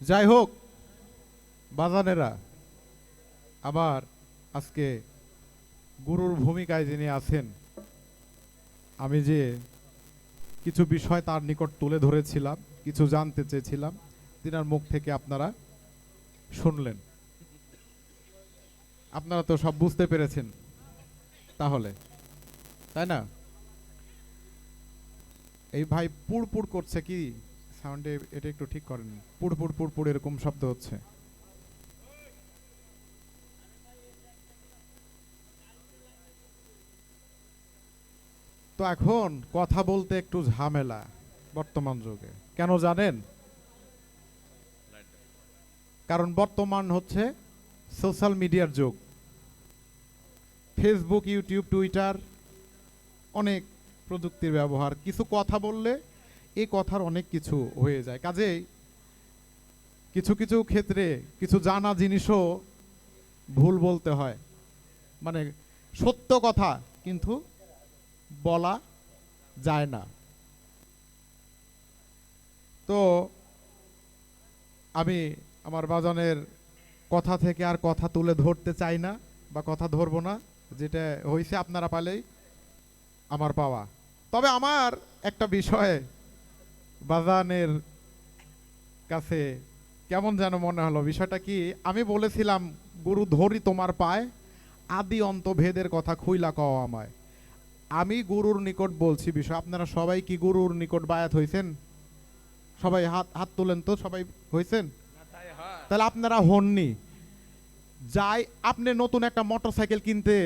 যাই হোক বাজানেরা, আবার আজকে গুরুর ভূমিকায় যিনি আছেন, আমি যে কিছু বিষয় তার নিকট তুলে ধরেছিলাম, কিছু জানতে চেয়েছিলাম, তিনার মুখ থেকে আপনারা শুনলেন। আপনারা তো সব বুঝতে পেরেছেন তাহলে, তাই না? এই ভাই পুড় করছে কি সাউন্ডে, এটা একটু ঠিক করেন। পুড় এরকম শব্দ হচ্ছে। তো এখন কথা বলতে একটু ঝামেলা বর্তমান যুগে। কেন জানেন? কারণ বর্তমান হচ্ছে সোশ্যাল মিডিয়ার যুগ। ফেসবুক, ইউটিউব, টুইটার, অনেক প্রযুক্তির ব্যবহার। কিছু কথা বললে এই কথার অনেক কিছু হয়ে যায়। কাজেই কিছু কিছু ক্ষেত্রে কিছু জানা জিনিসও ভুল বলতে হয়, মানে সত্য কথা কিন্তু বলা যায় না। তো আমি আমার বাজানের কথা থেকে আর কথা তুলে ধরতে চাই না, বা কথা ধরবো না। যেটা হয়েছে আপনারা পালেই আমার পাওয়া। তবে আমার একটা বিষয়ে বাজানের কাছে কেমন যেন মনে হলো। বিষয়টা কি, আমি বলেছিলাম গুরু ধরি তোমার পায়, আদি অন্ত ভেদের কথা খুইলা কও আমায়। আমি গুরুর নিকট বলছি বিষয়। আপনারা সবাই কি গুরুর নিকট বায়াত হইছেন? সবাই হাত হাত তুলেন তো, সবাই হইছেন? তাহলে আপনারা হননি। যাই আপনি নতুন একটা মোটরসাইকেল কিনতে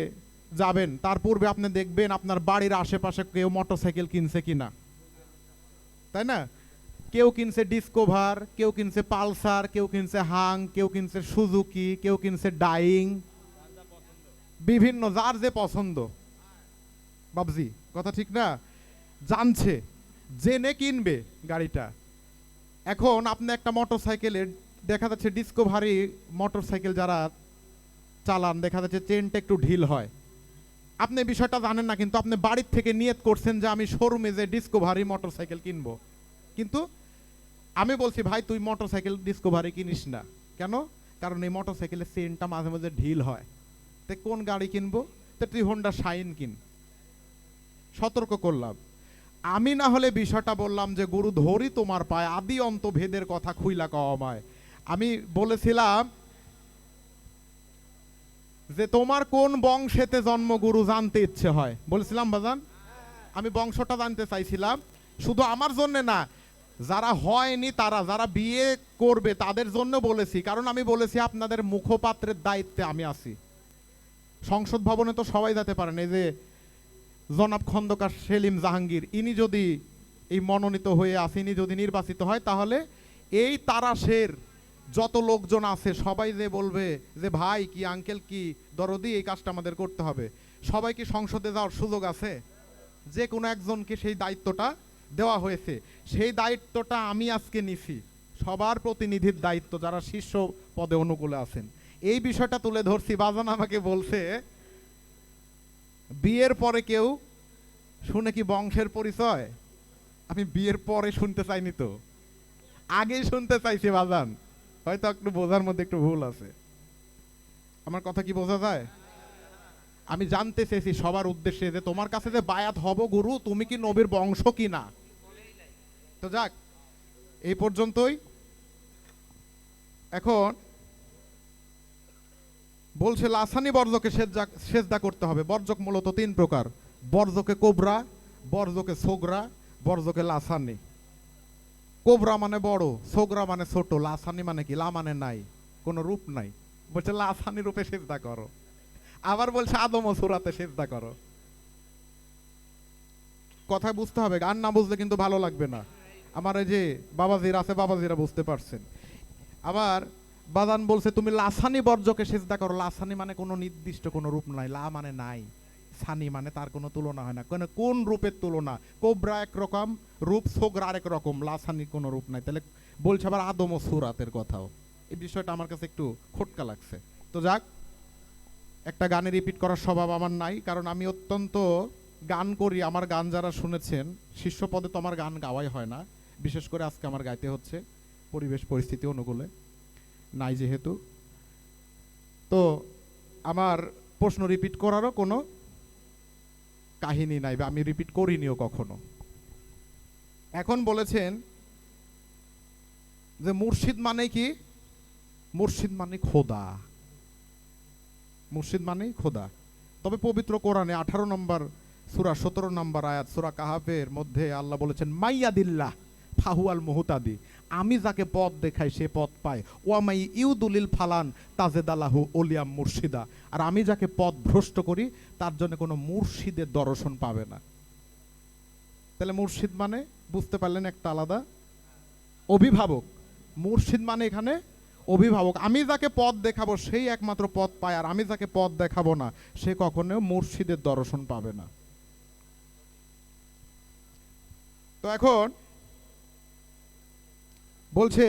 যাবেন, তার পূর্বে আপনি দেখবেন আপনার বাড়ির আশেপাশে কেউ মোটরসাইকেল কিনছে কিনা, তাই না? কেউ কিনছে ডিসকভার, কেউ কিনছে পালসার, কেউ কিনছে হাং, কেউ কিনছে সুজুকি, কেউ কিনছে ডাইং, বিভিন্ন যার যে পছন্দ। বাবজি কথা ঠিক না? জানছে, জেনে কিনবে গাড়িটা। এখন আপনি একটা মোটরসাইকেলের, দেখা যাচ্ছে ডিসকভারি মোটরসাইকেল যারা চালান, দেখা যাচ্ছে চেনটা একটু ঢিল হয়। আপনি বিষয়টা জানেন না, কিন্তু আপনি বাড়ির থেকে নিয়ত করছেন যে আমি শোরুমে যে ডিসকভারি মোটরসাইকেল কিনবো। কিন্তু আমি বলছি ভাই তুই মোটরসাইকেল ডিসকভারি কিনিস না। কেন? কারণ এই মোটরসাইকেলের চেনটা মাঝে মাঝে ঢিল হয়। তো কোন গাড়ি কিনবো? তো তুই হোন্ডা শাইন কিন। সতর্ক করলাম। আমি না হলে বিষয়টা বললাম যে গুরু ধরি তোমার পায়, আদি অন্ত ভেদের কথা খুইলা কওয়ামায়। আমি বলেছিলাম যে তোমার কোন বংশেতে জন্ম গুরু জানতে ইচ্ছে হয়, বলেছিলাম বাজান। আমি বংশটা জানতে চাইছিলাম, শুধু আমার জন্য না, যারা হয়নি তারা, যারা বিয়ে করবে তাদের জন্য বলেছি। কারণ আমি বলেছি আপনাদের মুখপাত্রের দায়িত্বে আমি আছি। সংসদ ভবনে তো সবাই যেতে পারেন। এই যে জনাব খন্দকার সেলিম জাহাঙ্গীর, ইনি যদি এই মনোনীত হয়ে আসেন, ইনি যদি নির্বাচিত হয়, তাহলে এই তারাশের যত লোকজন আছে সবাই যে বলবে যে ভাই কি আঙ্কেল কি দরদি, এই কাজটা আমাদের করতে হবে। সবাই কি সংসদে যাওয়ার সুযোগ আছে? যে কোনো একজনকে সেই দায়িত্বটা দেওয়া হয়েছে। সেই দায়িত্বটা আমি আজকে নিছি, সবার প্রতিনিধির দায়িত্ব যারা শীর্ষ পদে অনুকূলে আছেন। এই বিষয়টা তুলে ধরছি। বাজান আমাকে বলছে বিয়ের পরে কেউ শুনে কি বংশের পরিচয়? আমি বিয়ের পরে শুনতে চাইনি তো, আগেই শুনতে চাইছি বাজান। হয়তো একটু বোঝার মধ্যে একটু ভুল আছে। আমার কথা কি বোঝা যায়? আমি জানতে চেয়েছি সবার উদ্দেশ্যে যে তোমার কাছে যে বায়াত হব গুরু, তুমি কি নবীর বংশ কি না। তো যাক, এই পর্যন্তই। এখন বলছে লাসানি বর্জকে সেজদা করতে হবে। বর্জক মূলত তিন প্রকার: বর্জকে কোবরা, বর্জকে সোগরা, বর্জকে লাসানি। কোবরা মানে বড়, সোগরা মানে ছোট, লাসানি মানে কি? লা মানে নাই, কোনো রূপ নাই। বলছে লাসানি রূপে সেজদা করো। আবার বলছে আদম ও সুরাতে সেজদা করো। কথা বুঝতে হবে, গান না বুঝলে কিন্তু ভালো লাগবে না। আমার এই যে বাবাজিরা আছে, বাবাজিরা বুঝতে পারছেন। আবার বাদান বলছে তুমি লাসানি বর্জকে সেজদা করো। লাসানি মানে কোনো নির্দিষ্ট কোনো রূপ নাই, লা মানে নাই, সানি মানে তার কোনো তুলনা হয় না। কোন রূপের তুলনা? কোবরা একরকম রূপ, সোগরা আরেক রকম, লাসানি কোনো রূপ নাই। তাহলে বলছে আবার আদম ও সুরাতের কথাও। এই বিষয়টা আমার কাছে একটু খটকা লাগছে। তো যাক, একটা গানে রিপিট করার স্বভাব আমার নাই, কারণ আমি অত্যন্ত গান করি। আমার গান যারা শুনেছেন, শীর্ষ পদে তো আমার গান গাওয়াই হয় না, বিশেষ করে আজকে আমার গাইতে হচ্ছে। পরিবেশ পরিস্থিতি অনুকূলে নাই যেহেতু। তো আমার প্রশ্ন রিপিট করারও কোনো কাহিনী নাই, বা আমি রিপিট করিনিও কখনো। এখন বলেছেন যে মুর্শিদ মানে কি? মুর্শিদ মানে খোদা, মুর্শিদ মানেই খোদা। তবে পবিত্র কোরআনে 18 নম্বর সূরা 17 নম্বর আয়াত সূরা কাহাফের মধ্যে আল্লাহ বলেছেন মাইয়াদিল্লাহ ফাহুয়াল মুহতাদি, আমি যাকে পথ দেখাই সে পথ পায়। ওয়ামাই ইউদুলিল ফালান তাজেদালাহু ওলিয়াম মুর্শিদা, আর আমি যাকে পথ ভ্রষ্ট করি তার জন্য কোনো মুর্শিদের দর্শন পাবে না। তাহলে মুর্শিদ মানে বুঝতে পারলেন একটা আলাদা অভিভাবক। মুর্শিদ মানে এখানে অভিভাবক। আমি যাকে পথ দেখাবো সেই একমাত্র পথ পায়, আর আমি যাকে পথ দেখাবো না সে কখনো মুর্শিদের দর্শন পাবে না। তো এখন বলছে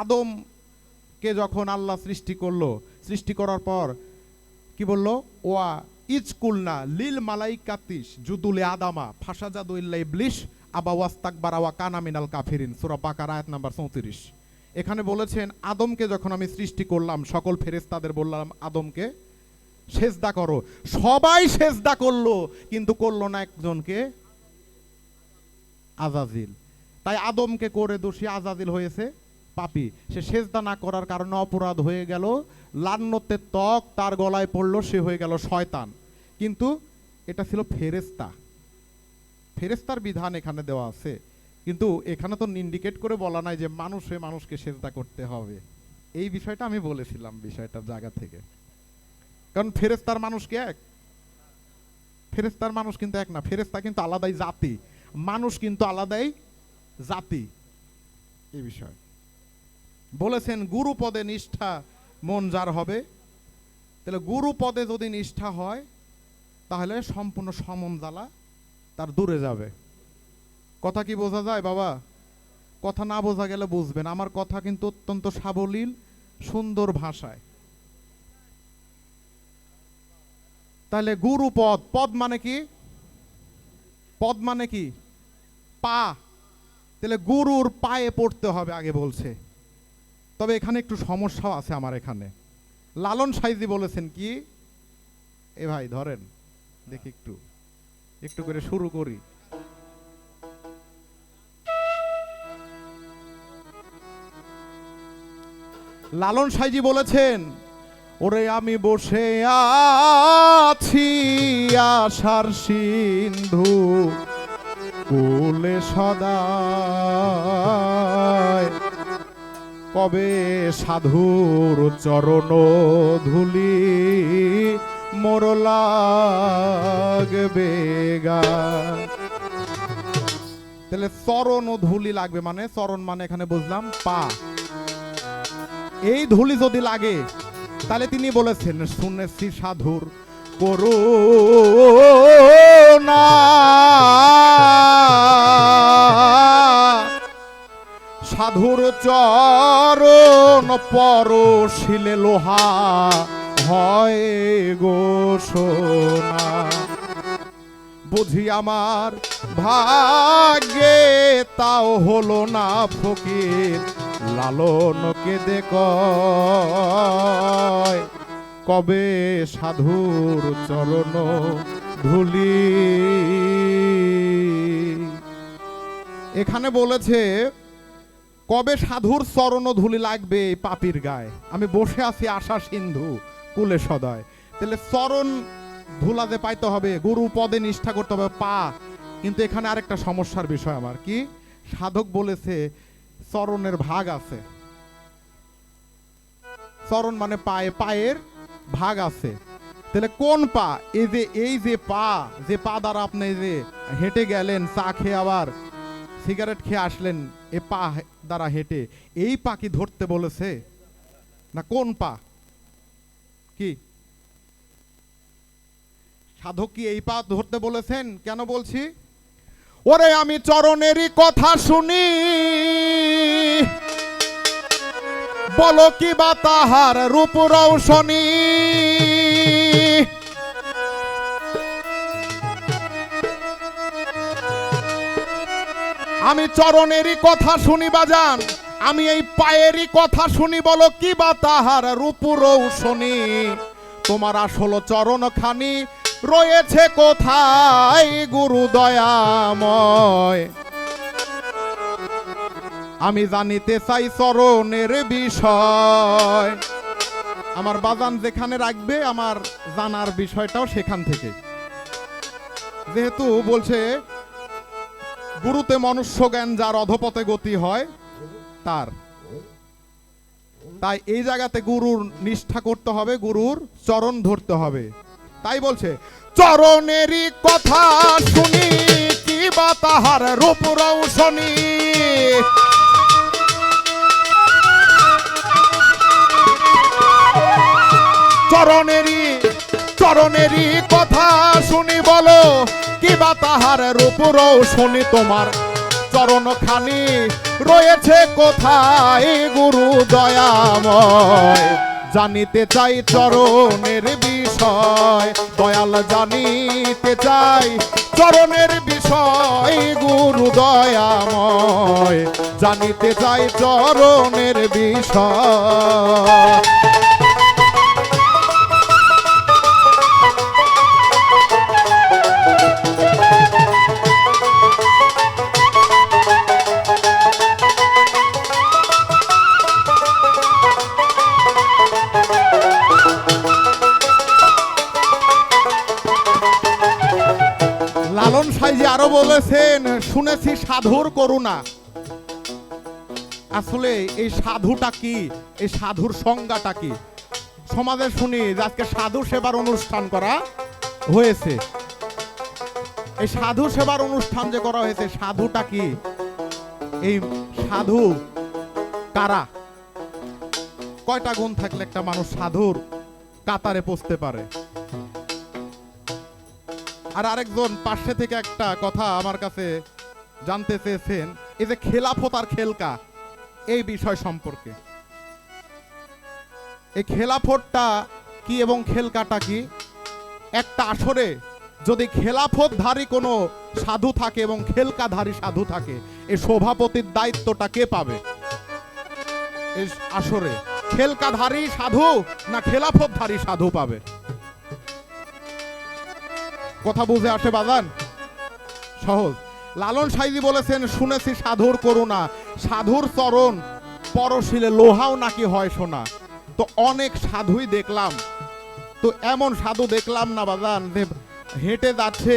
আদমকে যখন আল্লাহ সৃষ্টি করলো, সৃষ্টি করার পর কি বললো? ওয়া ইজকুলনা লিল মালাইকাতিস জুদুলে আদামা ফাসাজাদু ইল্লা ইবলিস আবা ওয়াস্তাকবারা ওয়া কানা মিনাল কাফিরিন, সূরা বাকারা আয়াত নাম্বার 34। এখানে বলেছেন আদমকে যখন আমি সৃষ্টি করলাম সকল ফেরেশতাদের বললাম আদমকে সেজদা করো, সবাই সেজদা করলো, কিন্তু করলো না একজনকে, আজাজিল। তাই আদমকে করে দোষী আজাজিল হয়েছে পাপী। সে সেজদা না করার কারণে অপরাধ হয়ে গেল, লান্নতের ত্বক তার গলায় পড়লো, সে হয়ে গেল শয়তান। কিন্তু এটা ছিল ফেরেশতা, ফেরেশতার বিধান এখানে দেওয়া আছে, কিন্তু এখানে তো ইন্ডিকেট করে বলা নাই যে মানুষে মানুষকে সেজদা করতে হবে। এই বিষয়টা আমি বলেছিলাম বিষয়টার জায়গা থেকে, কারণ ফেরেশতার মানুষ কি এক? ফেরেশতার মানুষ কিন্তু এক না, ফেরেশতা কিন্তু আলাদাই জাতি, মানুষ কিন্তু আলাদাই জাতি। এই বিষয় বলেছেন গুরু পদে নিষ্ঠা মন যার হবে। তাহলে গুরু পদে যদি নিষ্ঠা হয় তাহলে সম্পূর্ণ সমন জ্বালা তার দূরে যাবে। কথা কি বোঝা যায় বাবা? কথা না বোঝা গেলে বুঝবেন, আমার কথা কিন্তু অত্যন্ত সাবলীল সুন্দর ভাষায়। তাহলে গুরু পদ, পদ মানে কি? পদ মানে কি? পা। তাহলে গুরুর পায়ে পড়তে হবে আগে বলছে। তবে এখানে একটু সমস্যাও আছে আমার এখানে। লালন সাইজি বলেছেন কি, এ ভাই ধরেন দেখি একটু একটু করে শুরু করি। লালন সাইজি বলেছেন ওরে আমি বসে আছি আশার সিন্ধু কুলে সদায়, কবে সাধুর চরণ ধুলি মোর লাগবে গা। তাহলে চরণ ধুলি লাগবে মানে, চরণ মানে এখানে বুঝলাম পা। এই ধুলি যদি লাগে তাহলে তিনি বলেছেন শুনেছি সাধুর করুণা, সাধুর চরণ পরশিলে লোহা হয় গো সোনা। বুঝি আমার ভাগ্যে তাও হলো না ফকির, লালনকে দেখয় কবে সাধুর চরণ ধুলি। এখানে বলেছে কবে সাধুর চরণ ধুলি লাগবে এই পাপীর গায়ে, আমি বসে আছি আশা সিন্ধু কুলে সদয়। তাহলে চরণ ধুলা যে পাইতে হবে, গুরু পদে নিষ্ঠা করতে হবে পা। কিন্তু এখানে আরেকটা সমস্যার বিষয় আমার কি, সাধক বলেছে চরণের ভাগ আছে, চরণ মানে পায়ে, পায়ের ভাগ আছে। তাহলে কোন পা? এই যে পা, যে পা দ্বারা আপনি যে হেঁটে গেলেন, চা খেয়ে আবার সিগারেট খেয়ে আসলেন, এ পা দ্বারা হেঁটে, এই পা কি ধরতে বলেছে না কোন পা? কি সাধক কি এই পা ধরতে বলেছেন? কেন বলছি? ওরে আমি চরণেরই কথা শুনি, বলো কি বা তাহার রূপ রৌশনী। আমি চরণেরই কথা শুনি বাজান, আমি এই পায়েরই কথা শুনি, বলো কি বা তাহার রূপুরও শুনি, তোমার আসল চরণ খানি রয়েছে কোথায় গুরু দয়াময়। আমি জানিতে চাই চরণের বিষয়। আমার বাজান যেখানে রাখবে আমার জানার বিষয়টাও সেখান থেকে। যেহেতু বলছে গুরুতে মনুষ্য জ্ঞান যার অধপথে গতি হয় তার, তাই এই জায়গাতে গুরুর নিষ্ঠা করতে হবে, গুরুর চরণ ধরতে হবে। তাই বলছে চরণেরই কথা শুনি, কি বা তাহার রূপ রৌশনী, চরণেরই কথা শুনি, বলো কি বা তাহার রূপ রৌশনী, তোমার চরণ খানি রয়েছে কোথায় গুরু দয়াময়। জানিতে চাই চরণের বিষয়, দয়াল জানিতে চাই চরণের বিষয় গুরু দয়াময়। জানিতে চাই চরণের বিষয়। লালন সাইজি আরো বলেছেন, শুনেছি সাধুর করুণা। আসলে এই সাধুটা কি, এই সাধুর সংজ্ঞাটা কি? সমাজে শুনি যে আজকে সাধু সেবার অনুষ্ঠান করা হয়েছে। এই সাধু সেবার অনুষ্ঠান যে করা হয়েছে, সাধুটা কি? এই সাধু কারা? কয়টা গুণ থাকলে একটা মানুষ সাধুর কাতারে পৌঁছতে পারে? আর আরেকজন পাশে থেকে একটা কথা আমার কাছে জানতে চেয়েছেন, এই যে খেলাফত আর খেলকা, এই বিষয় সম্পর্কে। এই খেলাফতটা কি এবং খেলকাটা কি? একটা আসরে যদি খেলাফতধারী কোনো সাধু থাকে এবং খেলকাধারী সাধু থাকে, এই সভাপতির দায়িত্বটা কে পাবে? এই আসরে খেলকাধারী সাধু না খেলাফতধারী সাধু পাবে? কথা বুঝে আসে বাজান? সহজ। লালন সাইজি বলেছেন, শুনেছি সাধুর করুণা, সাধুর চরণ পরশিলে লোহাও নাকি হয় সোনা। তো অনেক সাধুই দেখলাম, তো এমন সাধু দেখলাম না বাজান যে হেঁটে যাচ্ছে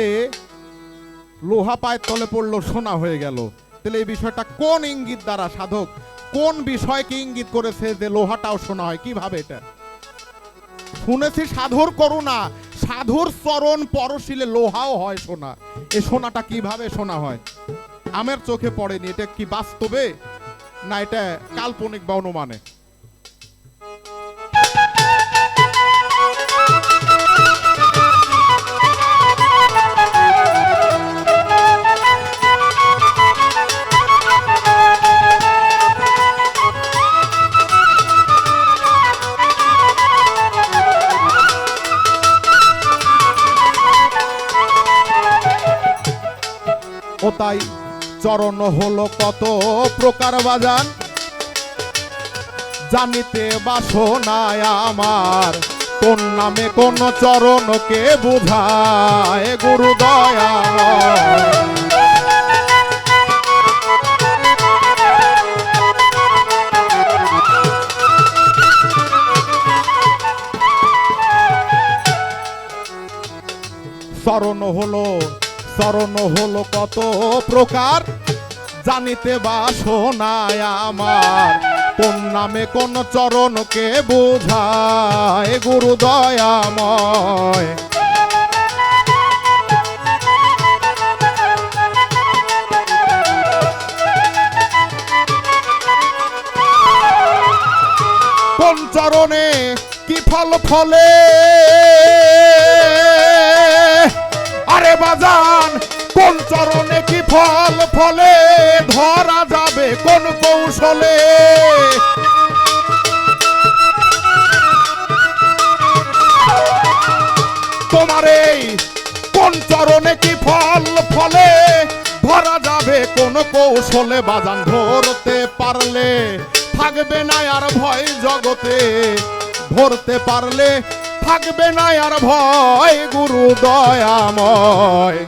লোহা পায়ের তলে পড়লো সোনা হয়ে গেল। তাহলে এই বিষয়টা কোন ইঙ্গিত দ্বারা সাধক কোন বিষয়কে ইঙ্গিত করেছে যে লোহাটাও সোনা হয়? কিভাবে এটা? শুনেছি সাধুর করুণা, সাধুর চরণ পরশিলে লোহাও হয় সোনা। এই সোনাটা কিভাবে সোনা হয়? আমার চোখে পড়েনি। এটা কি বাস্তবে না এটা কাল্পনিক বা অনুমানে? ও তাই চরণ হলো কত প্রকার বাজান, জানিতে বাসনায় আমার, কোন নামে কোন চরণকে বুঝায় গুরু দয়াময়। চরণ হলো কত প্রকার, জানিতে বাসনায় আমার, কোন নামে কোন চরণকে বোঝায় গুরু দয়াময়। কোন চরণে কি ফল ফলে, আরে বাজান কোন চরণে কি ফল ফলে, ধরা যাবে কোন কৌশলে। তোমার এই কোন চরণে কি ফল ফলে, ধরা যাবে কোন কৌশলে। বাজান ধরতে পারলে থাকবে না আর ভয় জগতে, ধরতে পারলে থাকবে না আর ভয় গুরু দয়াময়।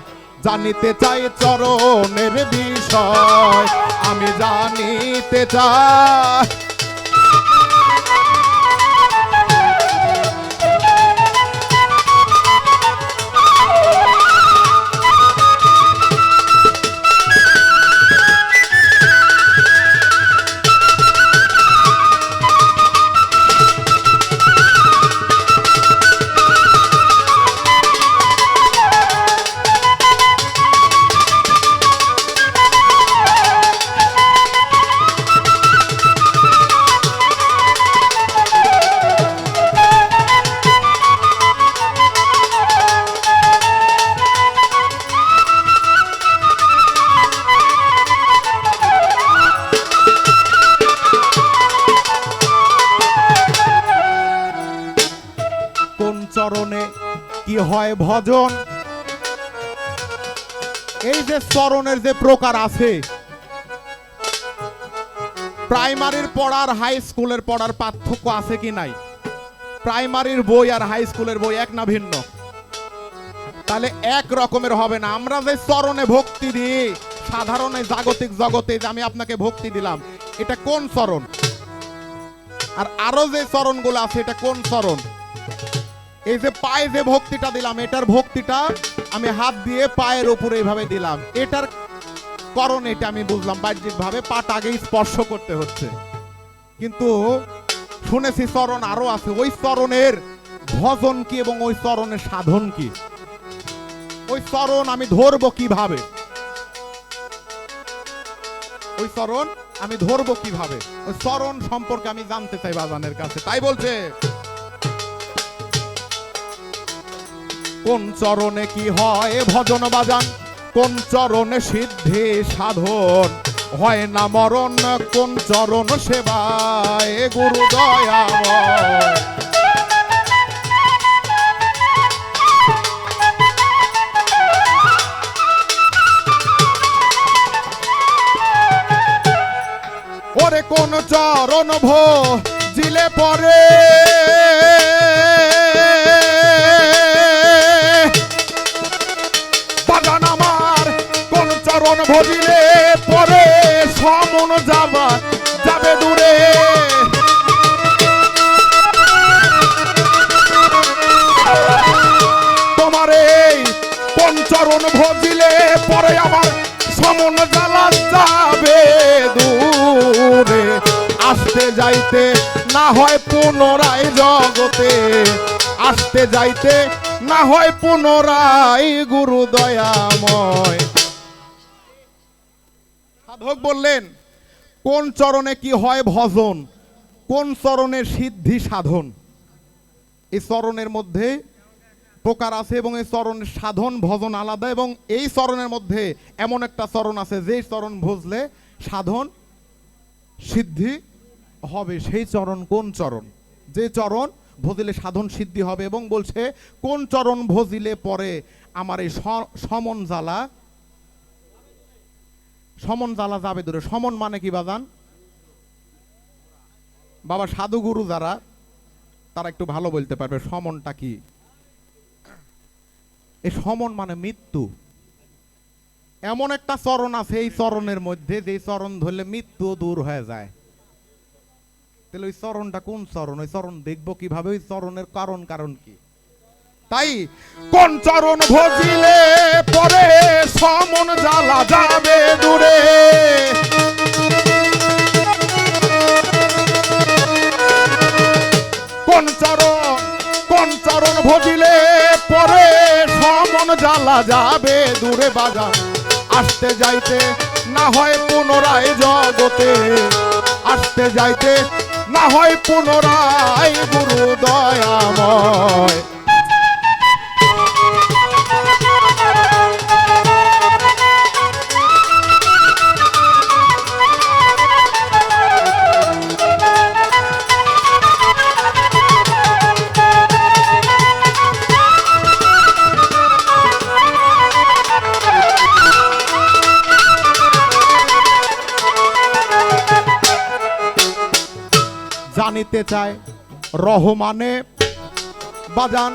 জানিতে চাই চরণের বিষয়, আমি জানিতে চাই। চরণে কি হয় ভজন? এই যে চরণের যে প্রকার আছে, প্রাইমারির পড়ার হাই স্কুলের পড়ার পার্থক্য আছে কি নাই? প্রাইমারির বই আর হাই স্কুলের বই এক না ভিন্ন? তাহলে এক রকমের হবে না। আমরা যে চরণে ভক্তি দিই সাধারণ জাগতিক জগতে, যে আমি আপনাকে ভক্তি দিলাম, এটা কোন চরণ? আর আরো যে চরণগুলো আছে এটা কোন চরণ? এই যে পায়ে যে ভক্তিটা দিলাম, এটার ভক্তিটা আমি হাত দিয়ে পায়ের উপরে এইভাবে দিলাম, এটার করণ এটা আমি বুঝলাম বাহ্যিক ভাবে, পাটা আগে স্পর্শ করতে হচ্ছে। কিন্তু শুনেছি চরণ আরো আছে, ওই চরণের ভজন কি এবং ওই চরণের সাধন কি? ওই চরণ আমি ধরবো কিভাবে? ওই চরণ আমি ধরবো কিভাবে? ওই চরণ সম্পর্কে আমি জানতে চাই বাজানের কাছে। তাই বলছে, কোন চরণে কি হয় ভজন বাজান, কোন চরণে সিদ্ধি সাধন, হয় না মরণ কোন চরণ সেবায় গুরু দয়াময়। ওরে কোন চরণ ভজিলে পরে, ভজিলে পরে সমন যাবে দূরে। তোমার এই কোন চরণ ভজিলে পরে আমার সমন জ্বালা যাবে দূরে। আসতে যাইতে না হয় পুনরায় জগতে, আসতে যাইতে না হয় পুনরায় গুরু দয়াময়। সাধক বললেন কোন চরণে কি হয় ভজন, কোন চরণের সিদ্ধি সাধন। এই চরণের মধ্যে প্রকার আছে এবং এই চরণের সাধন ভজন আলাদা, এবং এই চরণের মধ্যে এমন একটা চরণ আছে যে চরণ ভজলে সাধন সিদ্ধি হবে। সেই চরণ কোন চরণ? যে চরণ ভজিলে সাধন সিদ্ধি হবে। এবং বলছে কোন চরণ ভজিলে পরে আমার এই সমন জ্বালা, সমন জ্বালা যাবে দূরে। সমন মানে কি বাজান? বাবা সাধুগুরু যারা, তারা একটু ভালো বলতে পারবে সমনটা কি। এই সমন মানে মৃত্যু। এমন একটা চরণ আছে এই চরণের মধ্যে, যে চরণ ধরলে মৃত্যু দূর হয়ে যায়। তাহলে ওই চরণটা কোন চরণ? ওই চরণ দেখবো কিভাবে? ওই চরণের কারণ কি? তাই কোন চরণ ভজিলে পরে সমন জ্বালা যাবে দূরে। কোন চরণ ভজিলে পরে সমন জ্বালা যাবে দূরে বাজান। আসতে যাইতে না হয় পুনরায় জগতে, আসতে যাইতে না হয় পুনরায় গুরু দয়াময়। জানিতে চায় রহমানে বাজান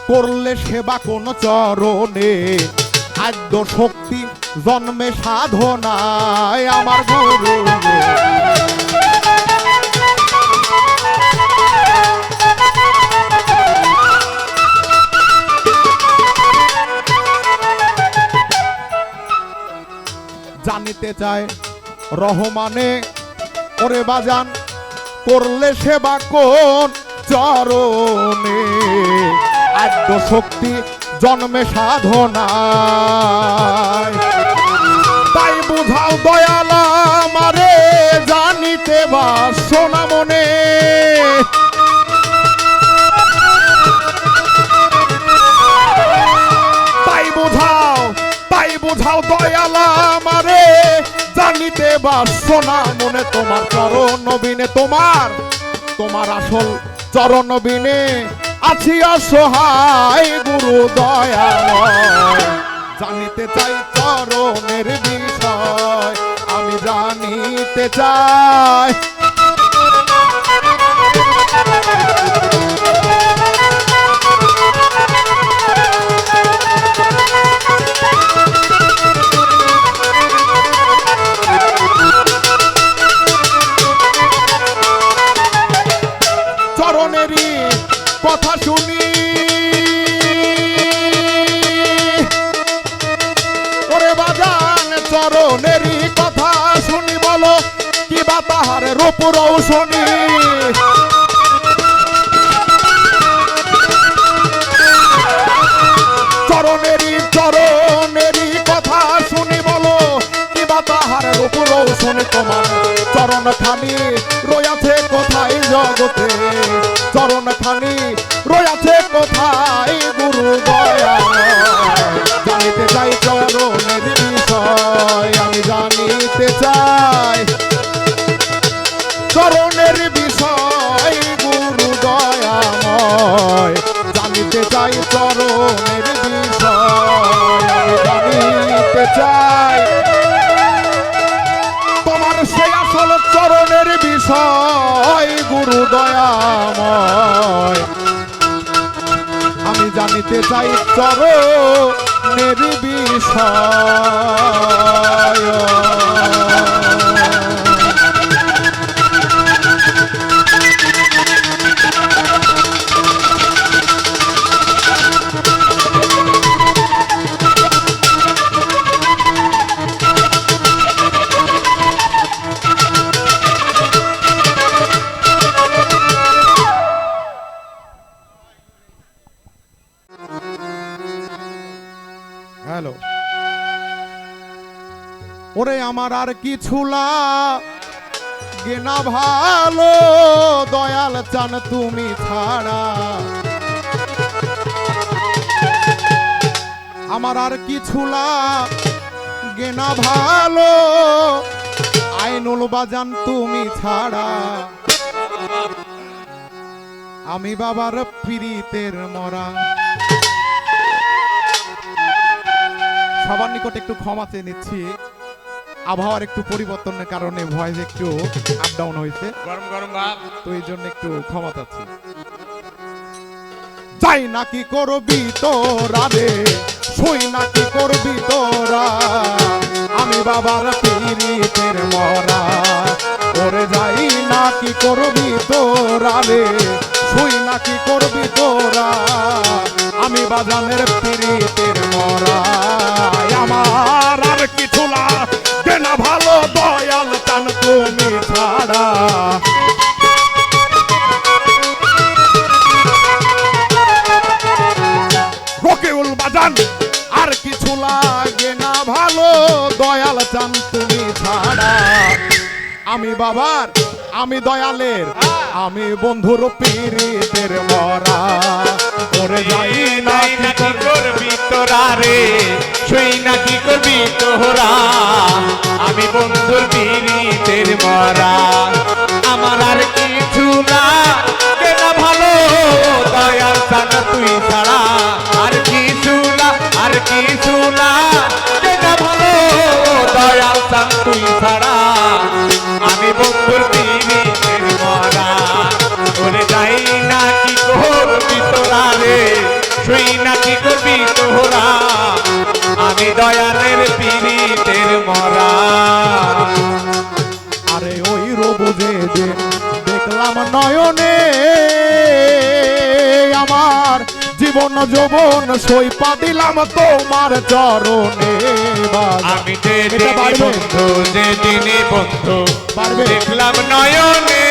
করলে সেবা কোন চরণে আদ্য শক্তি জন্মে সাধনায় আমার গুরু জানিতে চায় রহমানে ওরে বাজান করলে সেবা কোন চরণে আদ্য শক্তি জন্মে সাধনায় তাই বুঝাও দয়াল আমারে জানিতে বাসো না মনে তাই বুঝাও দয়াল আমারে জানিতে বাসো না মনে তোমার চরণ বিনে তোমার আসল চরণ বিনে আছি অসহায় গুরু দয়াময় জানিতে চাই চরণের বিষয় আমি জানিতে চাই চরণেরই কথা শুনি ওরে বাজান চরণেরই কথা শুনি বলো কি বা তাহার রূপ রৌশনী চরণেরই কথা শুনি বলো কি বা তাহার রূপ রৌশনী তোমার চরণ খানি রয়াছে কোথায় জগতে চরণ খানি রয়াছে কোথায় গুরু দয়াময় জানিতে চাই চরণের বিষয় আমি জানিতে চাই চরণের বিষয় গুরু দয়াময় জানিতে চাই চরণের বিষয় আমি জানিতে চাই তোমার সেই আসল চরণের বিষয় গুরু দয়াময় আমি জানিতে চাই চরণের বিষয় হ্যালো ওরে আমার আর কিছু লাগে না ভালো দয়াল চান তুমি ছাড়া আমার আর কিছু লাগে না ভালো আইনুল বাজান তুমি ছাড়া আমি বাবার পীড়িতের মরা সবার নিকট একটু ক্ষমা চেয়ে নিচ্ছি আবহাওয়ার একটু পরিবর্তনের কারণে ভয়েস একটু আপ ডাউন হয়েছে গরম গরম ভাব তো এই জন্য একটু ক্ষমা চাচ্ছি যাই নাকি করবি তোরা রে শুই নাকি করবি তোরা আমি বাবার পীড়িতের মরা ওরে যাই নাকি করবি তোরা রে শুই নাকি করবি তোরা আমি বাজানের পীড়িতের মরা আমার আর কিছু লাগে না ভালো দয়াল চান তুমি ছাড়া রকিউল বাজান আর কিছু লাগে না ভালো দয়াল চান তুমি ছাড়া আমি বাবার আমি দয়ালের আমি বন্ধুর পীড়িতের মরা ওরে যাই নাকি করবি তোরা রে শুই নাকি করবি তোরা আমি বন্ধুর পীড়িতের মরা আমার আর কিছু না কেনা ভালো দয়াল চান তুই ছাড়া আর কিছু না কেনা ভালো দয়াল চান তুই ছাড়া আমি বন্ধুর পীড়িতের মরা আমি দয়ালের পীড়িতের মরা। আরে ওই রবু যে দিন দেখলাম নয়নে, আমার জীবন যৌবন সইপা দিলাম তোমার চরণে। আমি যেদিনে বন্ধু, যেদিনে বন্ধু দেখলাম নয়নে,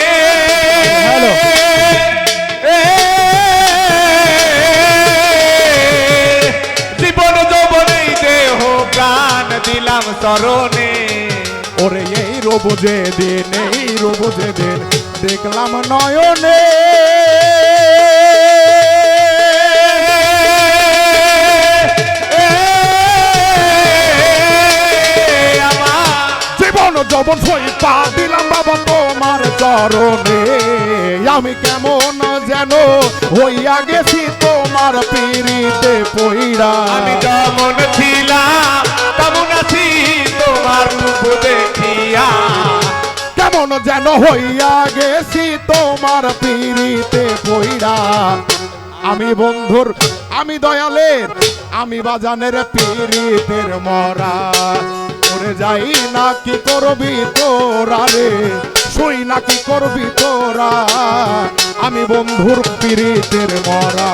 হ্যালো জীবন যৌবনে দেহ প্রাণ দিলাম চরণে। ওরে এই রবু যে দিন, এই রবু যে দিন দেখলাম নয়নে, জীবন যৌবন সইপা দিলাম বাবা তোমার চরণে। আমি কেমন যেন হইয়া গেছি তোমার পীড়িতে পইড়া। আমি যেমন ছিলাম তেমন আছি তোমার রূপ দেখিয়া। কেমন যেন হইয়া গেছি তোমার পীড়িতে পইড়া। আমি বন্ধুর, আমি দয়ালের, আমি বাজানের পীড়িতের মরা। ওরে যাই না কি করবি তোরা রে, শুই না কি করবি তোরা, আমি বন্ধুর পীড়িতের মরা।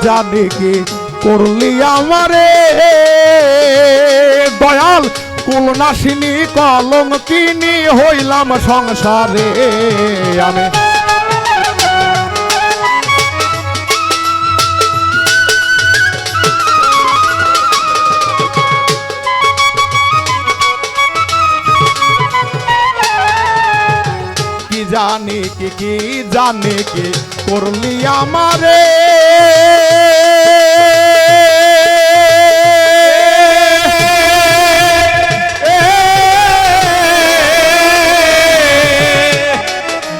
জানি কি করলি আমারে দয়াল, কুলনাশিনী কলঙ্কিনী হইলাম সংসারে। আমি কি জানি কি জানি কি করলি আমারে,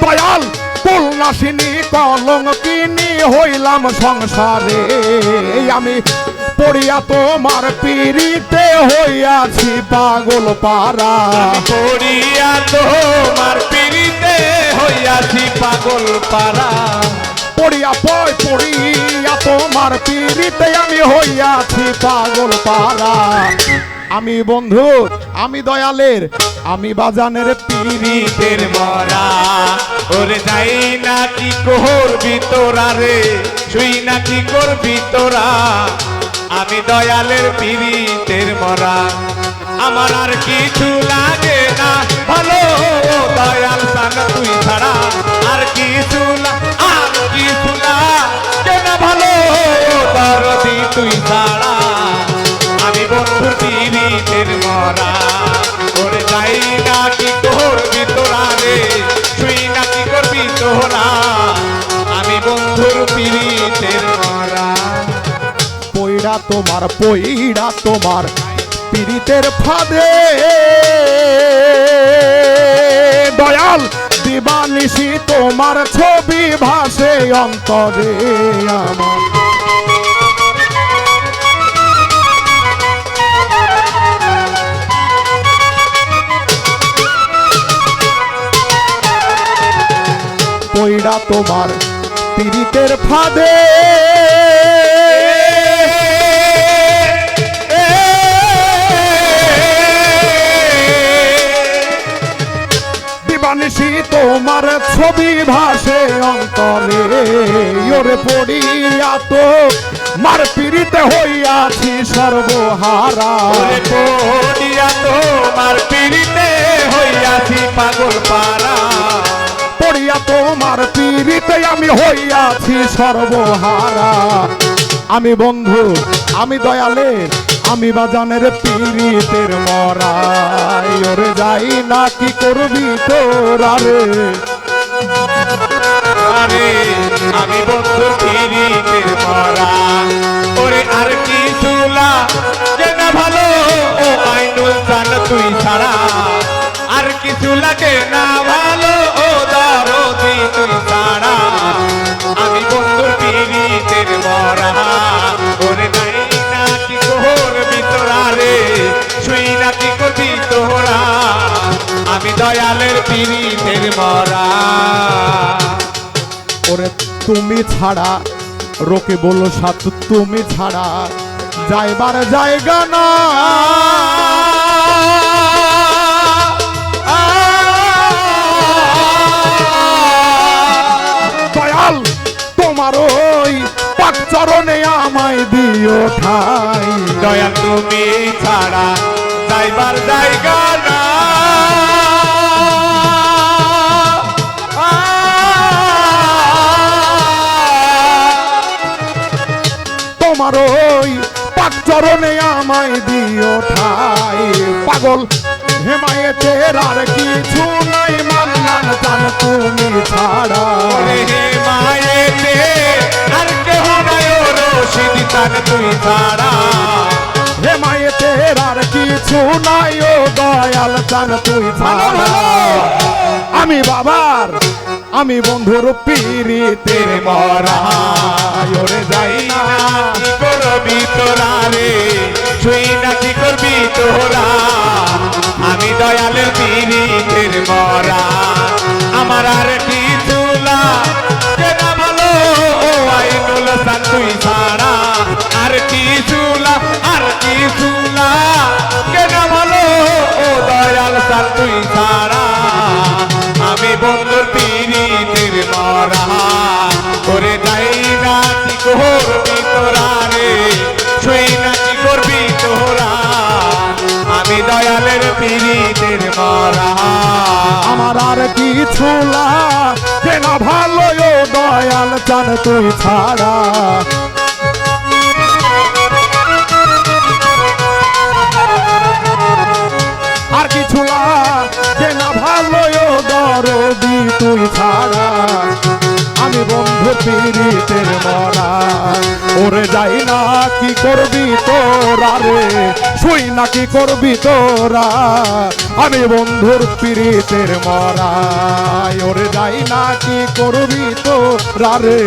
দয়াল কুলনাশিনী কলঙ্কিনী হইলাম সংসারে। আমি পড়িয়া তোমার পীড়িতে হইয়াছি পাগল পারা। পড়িয়া তোমার পীড়িতে হইয়াছি পাগল পারা। পড়িয়া পড়িয়া তোমার পীড়িতে আমি হইয়াছি পাগল পারা। আমি বন্ধু, আমি দয়ালের, আমি বাজানের পীড়িতের মরা। ওরে যাই না কি করবি তোরা রে, শুই না কি করবি তোরা, আমি দয়ালের পীড়িতের মরা। আমার আর কিছু লাগে না ভালো দয়াল সান তুই ছাড়া, আর কিছু আর কিছু লাগে না ভালো দরদি তুই ছাড়া, আমি বন্ধুর পীড়িতের মরা। ওরে যাই না কি করবি তোরা রে, শুই না কি করবি তোরা, আমি বন্ধুর পীড়িতের মরা। পইড়া তোমার পীড়িতের ফাঁদে দয়াল, দিবানিশি তোমার ছবি ভাসে অন্তরে আমার। পইড়া তোমার পীড়িতের ফাঁদে দিবানিশি তোমার ছবি ভাসে অন্তরে। ওরে পড়িয়া তো মার পিড়িতে হইয়াছি সর্বহারা ওরে পড়িয়া তোমার পিড়িতে হইয়াছি পাগল পারা পড়িয়া তোমার পিড়িতে আমি হইয়াছি সর্বহারা আমি বন্ধু আমি দয়ালের আমি বাজানের পিড়িতের মরাই ওরে যাই না কি করবি তোরা রে আরে আমি বন্ধু পিড়িতের মরা ওরে আর কি চুলা যে না ভালো ও আইনুল চান তুই ছাড়া আর কিছু লাগে না ভালো ও দরদি তুই ছাড়া আমি বন্ধু পিড়িতের মরা ওরে নাই না কি করবি তোরা রে শুই না কি করবি তোরা আমি দয়ালের পিড়িতের মরা ওরে তুমি ছাড়া রোকে বলো সাত তুমি ছাড়া যাইবার জায়গা না দয়াল তোমার ওই পাক চরণে আমায় দিও ঠাই দয়াল তুমি ছাড়া যাইবার জায়গা না তোমার ওই পাক চরণে আমায় দিও ঠাই পাগল হেমায়েতের আর কিছু নাই মান্নান জান তুমি ছাড়া ওরে হে মায়েতে আর কেহ নাই ও রশিদ চান তুই ছাড়া হেমায়েতের আর কিছু নাই ও দয়াল চান তুই ছাড়া আমি বাবার আমি বন্ধুর পিড়িতের মরা ওরে যাই না কি করবি তোরা রে শুই না কি করবি তোরা আমি দয়ালের পিড়িতের মরা আমার আর কিছু লাগে না ভালো ও আইনুল চান তুই ছাড়া আর কিছু লাগে না ভালো ও দয়াল চান তুই ছাড়া আমি বন্ধুর পিড়িতের মরা করে যাই না কি করবি তোরা রে শুই না কি করবি তোরা আমি দয়ালের পিড়িতের মরা আমার আর কিছু লাগে না ভালো ও দয়াল চান তুই ছাড়া আর কিছু লাগে না ভালো ও দরদি তুই ছাড়া আমি বন্ধু পিড়িতের মরা ওরে যাই না কি করবি তোরা রে শুই না কি করবি তোরা আমি বন্ধুর পিড়িতের মরা ওরে যাই না কি করবি তোরা রে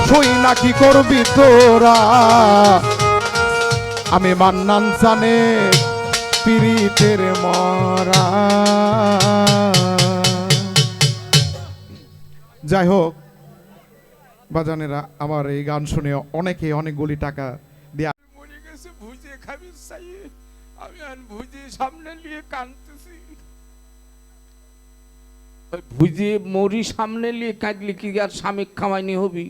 শুই না কি করবি তোরা আমি মান্নান জানে পিড়িতের মরা যাই হোক বাজানেরা আমার এই গান শুনে অনেকে অনেকগুলি টাকা দিয়ে মরে গেছে ভুজে খাবি চাই আমি আর ভুজে সামনে নিয়ে কাঁদতেছি ভুজে মরি সামনে নিয়ে কাঁদলি কি আর স্বামী খামাইনি হবি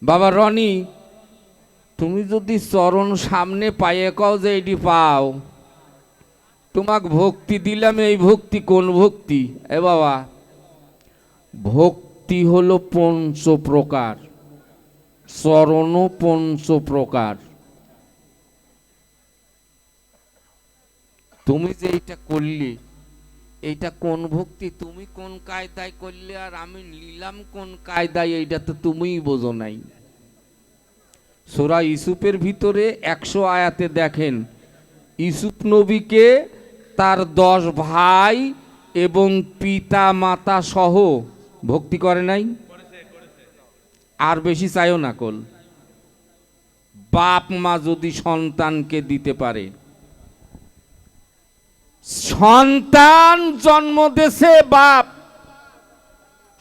বাবা রনি তুমি যদি চরণ সামনে পায়ে কও যে এটি পাও তোমাক ভক্তি দিলাম এই ভক্তি কোন ভক্তি এ বাবা ভক্তি হলো পঞ্চ প্রকার চরণ পঞ্চ প্রকার তুমি যে এইটা করলে এইটা কোন ভক্তি তুমি কোন কায়দায় করলে আর আমি নিলাম কোন কায়দায় এইটা তো তুমিই বোঝো নাই সূরা ইউসুফের ভিতরে 100 আয়াতে দেখেন ইউসুফ নবীকে তার 10 ভাই এবং পিতা মাতা সহ ভক্তি করে নাই আর বেশি চাইও না কল বাপ মা যদি সন্তানকে দিতে পারে সন্তান জন্ম দেশে বাপ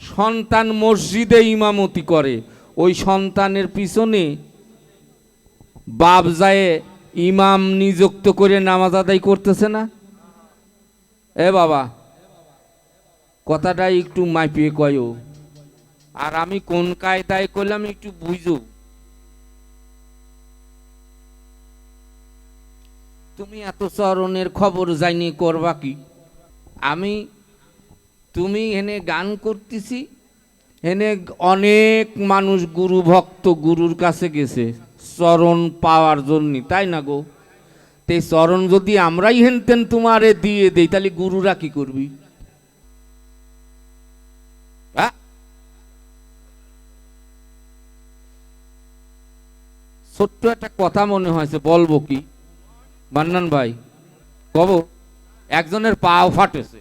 সন্তান মসজিদে ইমামতি করে ওই সন্তানের পিছনে বাপ যায় ইমাম নিযুক্ত করে নামাজ আদায় করতেছে না এ বাবা কথাটা একটু মাইপিয়ে কয়ও আর আমি কোন কায়দায় করলাম একটু বুঝো। তুমি এত চরণের খবর জানি করবা কি? আমি তুমি এনে গান করতেছি, এনে অনেক মানুষ গুরু ভক্ত গুরুর কাছে গেছে চরণ পাওয়ার জন্য, তাই না গো? তে চরণ যদি আমরাই হেনতেন তোমারে দিয়ে দেই, তাহলে গুরুরা কি করবি? ছোট্ট একটা কথা মনে হয়েছে, বলবো কি মান্নান ভাই? কব, একজনের পাও ফাটেছে,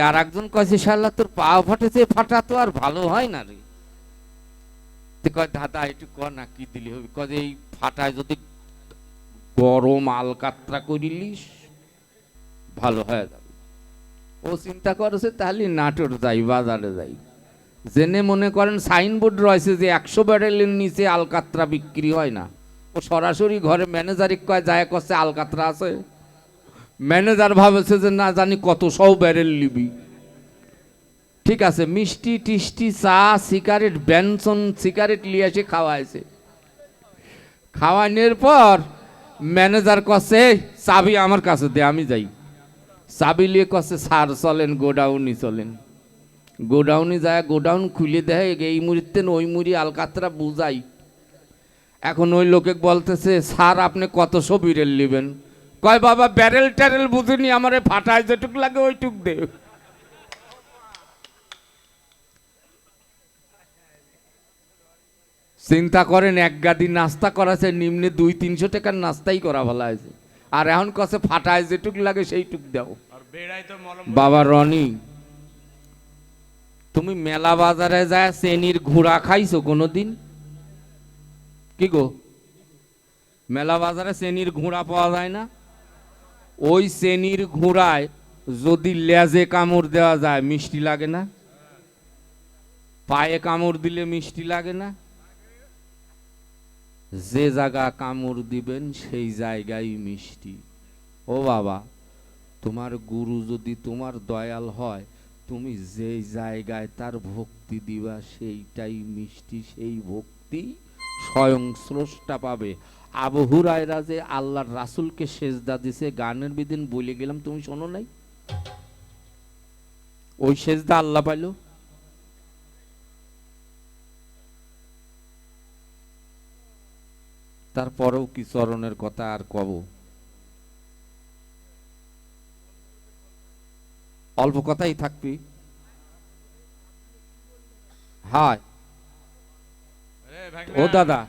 আর একজন কয়েছে শালা তোর পাও ফাটেছে, ফাটা তো আর ভালো হয় না রে। কয় দাদা একটু কর না, কি দিলি হবে? কয় এই ফাটায় যদি গরম আলকাতরা করিলিস ভালো হয়ে যাবে। ও চিন্তা করেছে তাহলে নাটোর যাই, বাজারে যাই, জেনে মনে করেন সাইনবোর্ড রয়েছে যে 100 ব্যারেলের নিচে আলকাতরা বিক্রি হয় না। ও সরাসরি ঘরে ম্যানেজার কয় যায়, করছে আলকাতরা আছে। ম্যানেজার ভাবেছে যে না জানি কত 100 ব্যারেল নিবি। ঠিক আছে, মিষ্টি টিষ্টি চা সিগারেট বেনসন সিগারেট নিয়ে এসে খাওয়াইছে। খাওয়ানোর পর ম্যানেজার কছে চাবি আমার কাছে দে, আমি যাই। চাবি নিয়ে কছে স্যার চলেন গোডাউনি চলেন। গোডাউনে যায়, গোডাউন খুলে দেয়, এই মুড়িতে ওই মুড়ি আলকাতরা বুঝাই। এখন ওই লোকে বলতেছে স্যার আপনি কত বিরেল নেবেন? কয় বাবা ব্যারেল ট্যারেল বুঝিনি, আমারে ফাটায় যেটুক লাগে ওইটুক দে। চিন্তা করেন, এক গাদি নাস্তা করাছে, নিম্নে 200-300 টাকার নাস্তাই করা ভালো আছে, আর এখন কছে ফাটায় যেটুক লাগে সেইটুক দাও। বাবা রনি, তুমি মেলা বাজারে যায় চেনির ঘোড়া খাইছো কোনোদিন? কি গো, মেলা বাজারে চেনির ঘোড়া পাওয়া যায় না? ওই চেনির ঘোড়ায় যদি লেজে কামড় দেওয়া যায় মিষ্টি লাগে না? পায়ে কামড় দিলে মিষ্টি লাগে না? যে জায়গা কামড় দিবেন সেই জায়গায় মিষ্টি। ও বাবা, তোমার গুরু যদি তোমার দয়াল হয়, তুমি যে জায়গায় তার ভক্তি দিবা সেইটাই মিষ্টি, সেই ভক্তি স্বয়ং স্রষ্টা পাবে। আবু হুরায়রা যে আল্লাহর রাসূলকে সেজদা দিছে, গানের বিদিন বলে গেলাম, তুমি শোনো নাই? ওই সেজদা আল্লাহ পাইলো। তারপরেও কি চরণের কথা আর কব? অল্প কথাই থাকবি। হায় ও দাদা,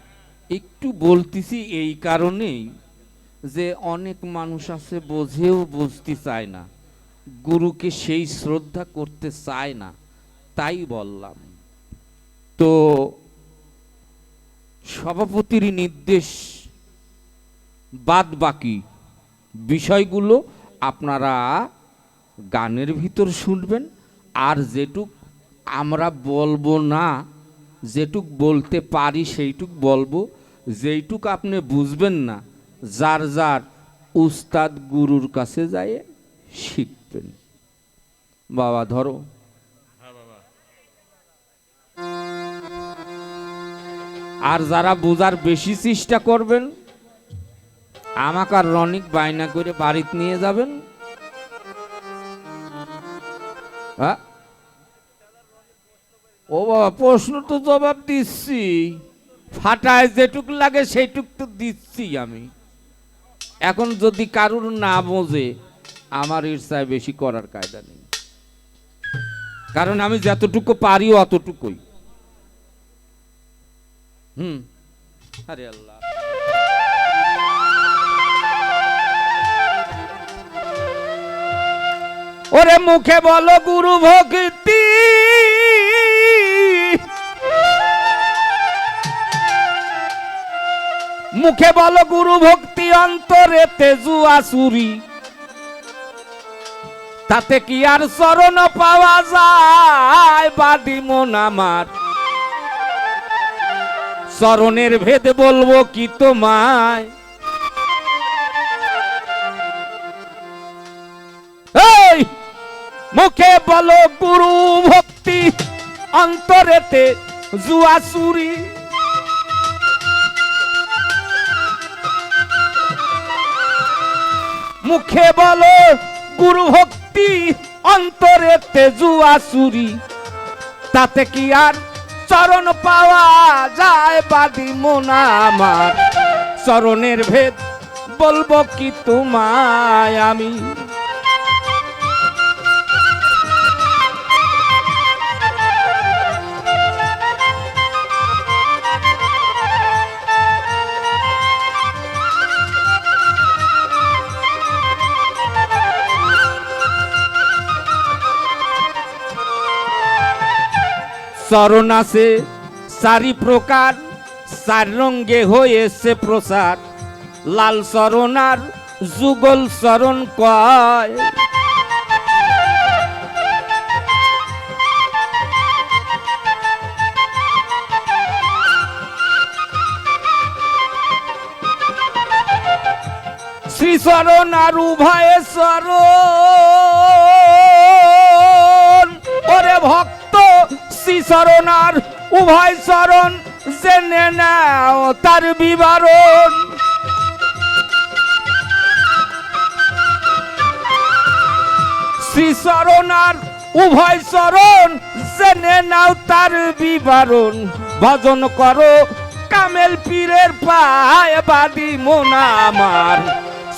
একটু বলতেছি এই কারণেই যে অনেক মানুষ আছে বোঝেও বুঝতে চায় না, গুরুকে সেই শ্রদ্ধা করতে চায় না, তাই বললাম। তো সভাপতির নির্দেশ বাদ বাকি বিষয়গুলো আপনারা গানের ভিতর শুনবেন, আর যেটুক আমরা বলবো না, যেটুক বলতে পারি সেইটুক বলবো, যেইটুক আপনি বুঝবেন না যার যার উস্তাদ গুরুর কাছে যায় শিখবেন। বাবা ধরো। আর যারা বোঝার বেশি চেষ্টা করবেন, আমাকে আর রনিক বায়না করে বাড়িতে নিয়ে যাবেন। ও বাবা, প্রশ্ন তো জবাব দিচ্ছি, ফাটায় যেটুক লাগে সেইটুক তো দিচ্ছি আমি। এখন যদি কারুর না বোঝে, আমার ইচ্ছায় বেশি করার কায়দা নেই, কারণ আমি যতটুকু পারি অতটুকুই। আরে আল্লাহ, ওরে মুখে বলো গুরু ভক্তি, মুখে বলো গুরু ভক্তি, অন্তরে তেজু আসুরি, তাতে কি আর চরণ পাওয়া যায়? বাদি মন আমার, চরণের ভেদ বলবো কি তোমায়? এই মুখে বলো গুরু ভক্তি, অন্তরেতে জুয়া চুরি, মুখে বলো গুরু ভক্তি, অন্তরেতে জুয়া চুরি, তাতে কি আর চরণ পাওয়া যায়? বাদি মোনা আমার চরণের ভেদ বলবো কি তোমায় আমি। চরণ আছে চারি প্রকার, চার রঙ্গে হয়েছে প্রচার, লাল চরণ আর যুগল চরণ কয়। শ্রীচরণ আর উভয় চরণ, ওরে ভক্ত শ্রীচরণ আর উভয় চরণ জেনে নাও তার বিবরণ। শ্রীচরণ আর উভয় চরণ জেনে নাও তার বিবরণ, ভজন করো কামেল পীরের পায়। বাদি মোনা আমার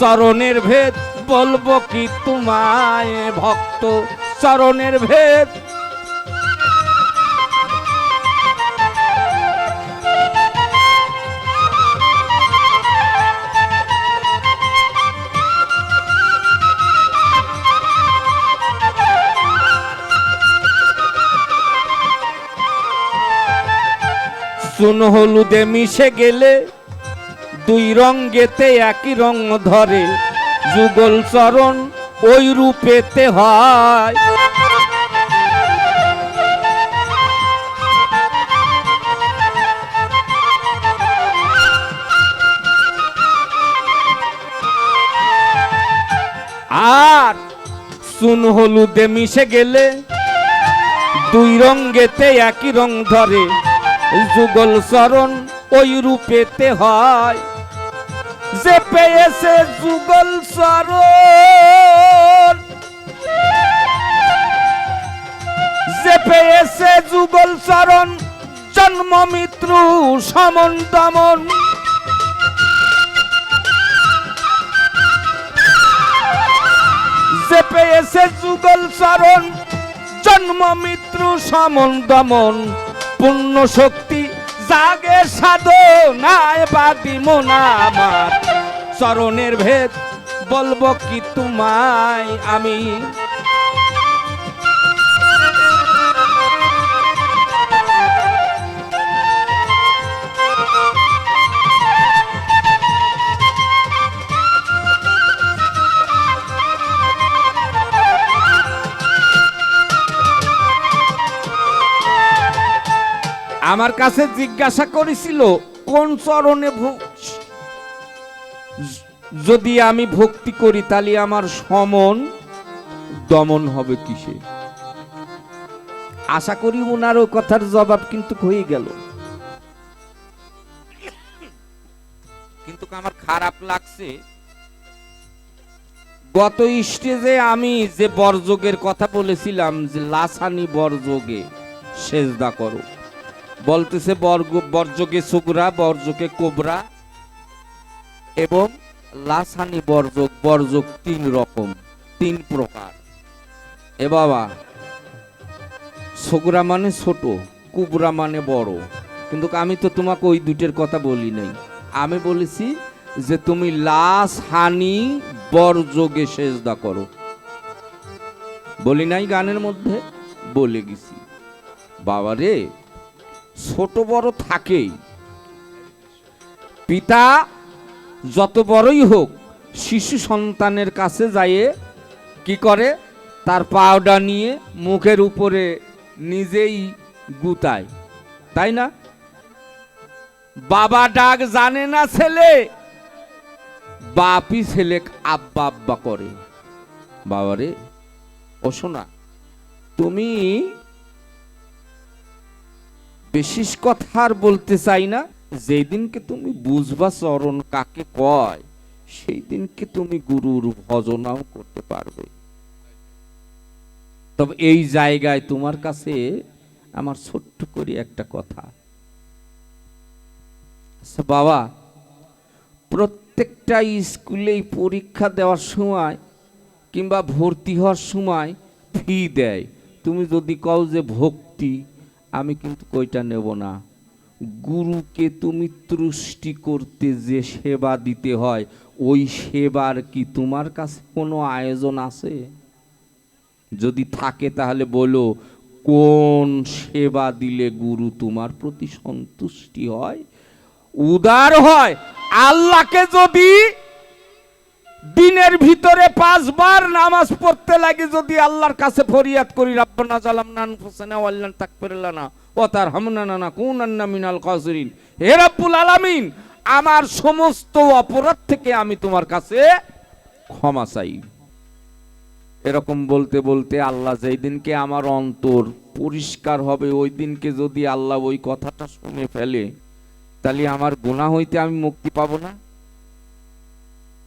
চরণের ভেদ বলবো কি তোমায়, ভক্ত চরণের ভেদ। চুন হলুদে মিশে গেলে দুই রঙ্গেতে একই রং ধরে, যুগল চরণ ওই রূপেতে হয়। আর চুন হলুদে মিশে গেলে দুই রঙ্গেতে একই রং ধরে, যুগল চরণ ওই রূপেতে হয়। যে পেয়েছে যুগল চরণ, যে পেয়েছে যুগল চরণ, জন্ম মৃত্যু সমন দমন। যে পেয়েছে যুগল চরণ, জন্ম মৃত্যু সমন দমন, পূর্ণ শক্তি জাগে সাধনায়। বাদি মোনা আমার চরণের ভেদ বলবো কি তোমায় আমি। আমার কাছে জিজ্ঞাসা করেছিল কোন চরণে যদি আমি ভক্তি করি তাহলে আমার সমন দমন হবে কিসে। আশা করি ওনার ওই কথার জবাব কিন্তু হয়ে গেল, কিন্তু আমার খারাপ লাগছে। গত স্টেজে আমি যে বরযোগের কথা বলেছিলাম, যে লাসানি বরযোগে সেজদা করো, বলতেছে বরযোগে সুগরা, বরযোগে কোবরা এবং লাসানি বরযোগ। বরযোগ তিন রকম, তিন প্রকার। এ বাবা, সুগরা মানে ছোট, কুবরা মানে বড়, কিন্তু আমি তো তোমাকে ওই দুটের কথা বলি নাই। আমি বলেছি যে তুমি লাসানি বরযোগে সেজদা করো, বলি নাই গানের মধ্যে? বলে গেছি। বাবা রে, ছোট বড় থাকেই, পিতা যত বড়ই হোক শিশু সন্তানের কাছে যাইয়ে কি করে, তার পাউডার নিয়ে মুখের উপরে নিজেই গুতায়, তাই না? বাবা ডাক জানে না ছেলে, বাপই ছেলে আব্বা আব্বা করে। বাবারে, ও শোনা, তুমি বিশেষ কথা আর বলতে চাই না। যেদিনকে তুমি বুঝবা চরণ কাকে কয়, সেই দিনকে তুমি গুরুর ভজনাও করতে পারবে। তবে এই জায়গায় তোমার কাছে আমার ছোট্ট করে একটা কথা। আচ্ছা বাবা, প্রত্যেকটা স্কুলেই পরীক্ষা দেওয়ার সময় কিংবা ভর্তি হওয়ার সময় ফি দেয়। তুমি যদি কও যে ভক্তি, আমি কিন্তু কইটা নেব না। গুরুকে তুমি তুষ্টি করতে যে সেবা দিতে হয়, ওই সেবার কি তোমার কাছে কোনো আয়োজন আছে? যদি থাকে তাহলে বলো, কোন সেবা দিলে গুরু তোমার প্রতি সন্তুষ্টি হয়, উদার হয়? আল্লাহকে যদি দিনের ভিতরে 5 বার নামাজ পড়তে লাগে, যদি আল্লাহর কাছে ফরিয়াদ করি, রাব্বানা জালামনা আনফুসানা ওয়া ইল্লাম তাগফির লানা ওয়া তারহামনা লানাকুনান্না মিনাল খাসিরিন, হে রব্বুল আলামিন, আমার সমস্ত অপরাধ থেকে আমি তোমার কাছে ক্ষমা চাই। এরকম বলতে বলতে আল্লাহ যেই দিনকে আমার অন্তর পরিষ্কার হবে, ওই দিনকে যদি আল্লাহ ওই কথাটা শুনে ফেলে, তাহলে আমার গুনাহ হইতে আমি মুক্তি পাবো না?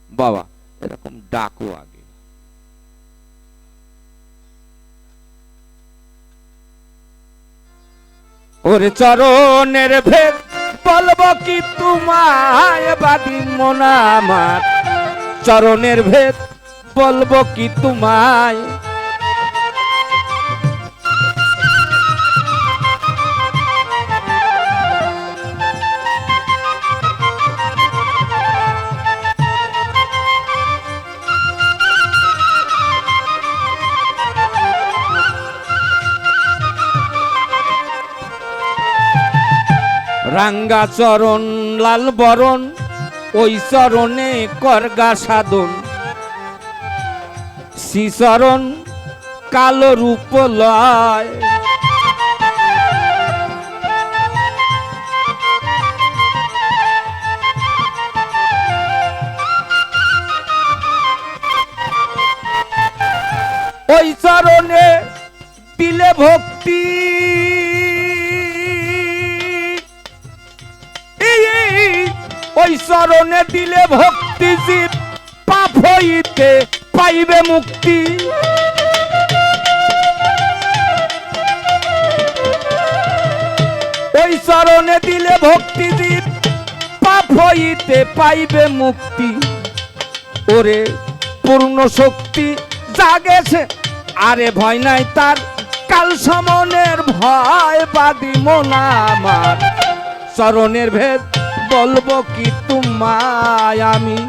বাবা, এরকম ডাকো আগে। ওরে চরণের ভেদ বলবো কি তোমায়, বাদি মোনা আমার চরণের ভেদ বলবো কি তোমায়। রাঙ্গা চরণ লাল বরণ, ওই চরণে করগা সাধন, শ্রীচরণ কালো রূপ লয়। ওই চরণে দিলে ভক্তি, ওই চরণে দিলে ভক্তি, জীব পাপ হইতে পাইবে মুক্তি। ওই চরণে দিলে ভক্তি, জীব পাপ হইতে পাইবে মুক্তি। ওরে পূর্ণ শক্তি জাগেছে, আরে ভয় নাই তার, কাল সমনের ভয় বাদি মোনা আমার চরণের ভেদ বলবো কি তোমায় আমি।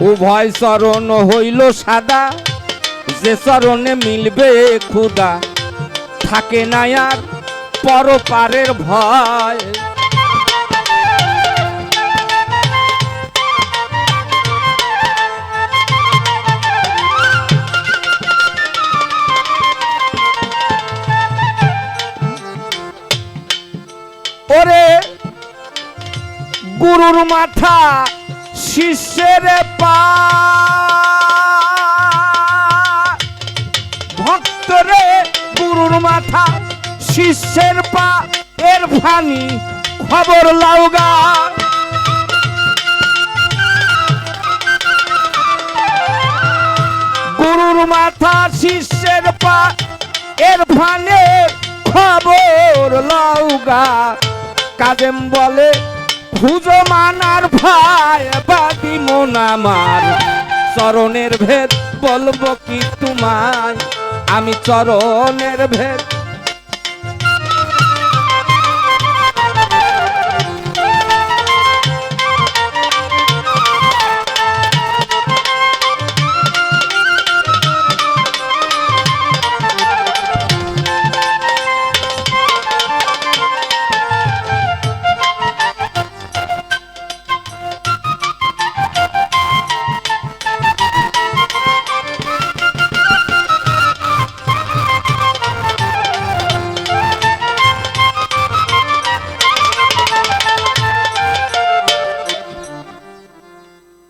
উভয় চরণ হইল সাদা, যে চরণে মিলবে খুদা, থাকে না আর পরপারের ভয়। ওরে গুরুর মাথা শিষ্যের পা, ভক্তরে গুরুর মাথা শিষ্যের পা, এর ফানি খবর লাউগা। গুরুর মাথা শিষ্যের পা, এর ফানে খবর লাউগা। কাদেম বলে খুঁজো মানার ভাই বাদি মন আমার, চরণের ভেদ বলবো কি তোমায় আমি, চরণের ভেদ।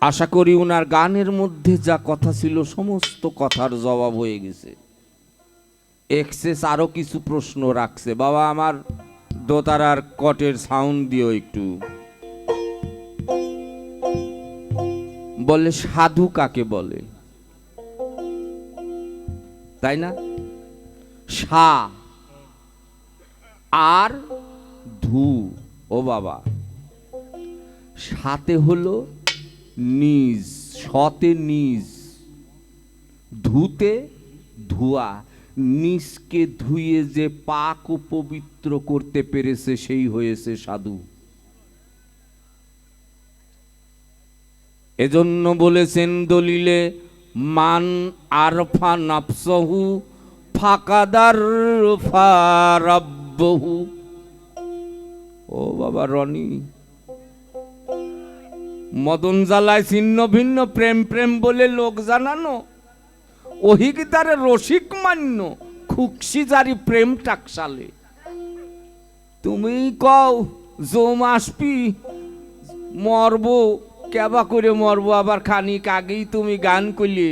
আশা করি ওনার গানের মধ্যে যা কথা ছিল সমস্ত কথার জবাব হয়ে গেছে। এক্সেস আরো কিছু প্রশ্ন রাখছে। বাবা আমার দোতারার কটের সাউন্ড দিও একটু। বলে সাধু কাকে বলে, তাই না? সা আর ধু। ও বাবা, সাথে হলো নিজ, সতে নিজ, ধুতে ধোয়া। নিজকে ধুয়ে যে পাক ও পবিত্র করতে পেরেছে সেই হয়েছে সাধু। এজন্য বলেছেন দলিলে, মান আরফা নাফসহু ফাকাদার ফারাব্বহু। ও বাবা রনি, মদন জ্বালায় ছিন্ন ভিন্ন প্রেম প্রেম বলে লোক জানানো, ওহিগিতারে রসিক মান্য খুকসি জারি প্রেম টাকসালে। তুমি কও জম আসবি, মরব কেবা করে মরব, আবার খানিক আগেই তুমি গান করলে